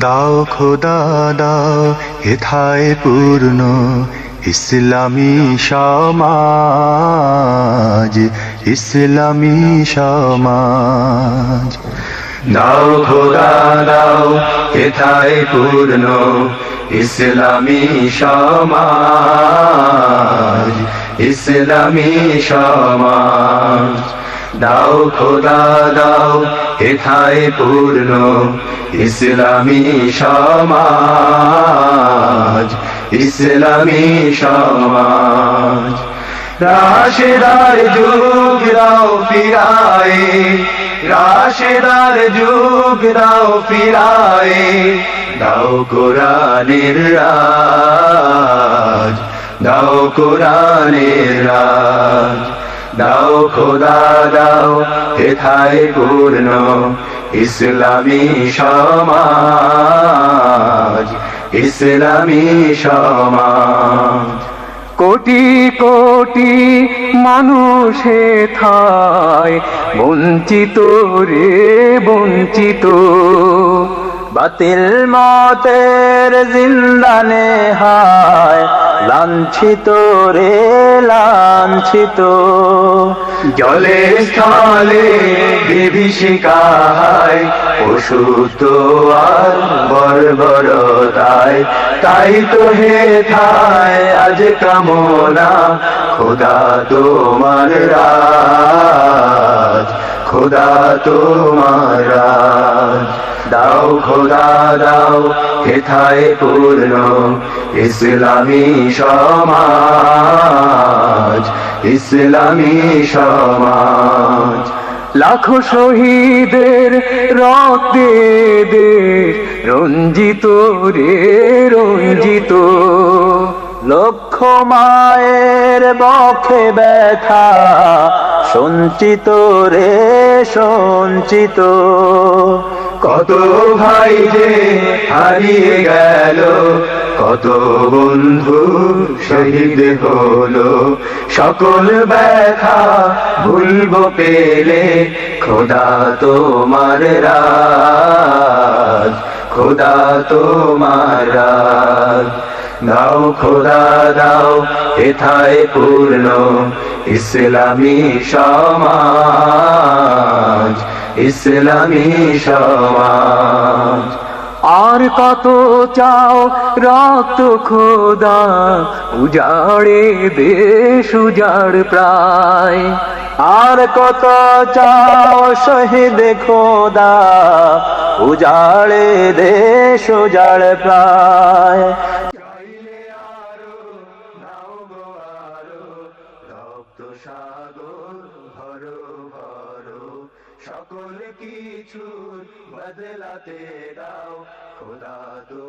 দাও খোদা দাও হেথায় পূর্ণ ইসলামী সমাজ, ইসলামী সমাজ। দাও খোদা দাও হেথায় পূর্ণ ইসলামী সমাজ, ইসলামী সমাজ। দাও খোদা দাও হেথায় পূর্ণ ইসলামী সমাজ, ইসলামী সমাজ। রাশেদার যুগ দাও ফিরায়ে, রাশেদার যুগ দাও ফিরায়ে। দাও কোরআনের রাজ, দাও কোরআনের রাজ। দাও খোদা দাও হেথায় পূর্ণ ইসলামী সমাজ, ইসলামী সমাজ। কোটি কোটি মানুষ হেথায় বঞ্চিত রে বঞ্চিত, বাতিল মতের জিন্দানে হায় লাঞ্ছিত রে লাঞ্ছিত। জলে স্থলে বিভীষিকায় পশু তো আর বর্বরতায়। তাই তো হেথায় আজ কামনা খোদা তোমার রাজ, খোদা তোমার রাজ। দাও খোদা দাও হেথায় পূর্ণ ইসলামী সমাজ, ইসলামী সমাজ। লাখো শহীদের রক্তে দেশ রঞ্জিত রে রঞ্জিত, লক্ষ মায়ের বক্ষে ব্যথা সঞ্চিত রে সঞ্চিত। কত ভাই যে হারিয়ে গেল, কত বন্ধু শহীদ হলো। সকল ব্যথা ভুলবো পেলে খোদা তোমার রাজ, খোদা তোমার রাজ। দাও খোদা দাও হেথায় পূর্ণ ইসলামী সমাজ, ইসলামী সমাজ। আর কত চাও রক্ত খোদা উজাড়ে দেশ উজাড় প্রায়। আর কত চাও শহীদ খোদা উজাড়ে দেশ উজাড় প্রায়। চাইলে আরো নাও গো আরো রক্ত সাগর ভরো ভরো। সকল কিছু বদলাতে দাও খোদা তো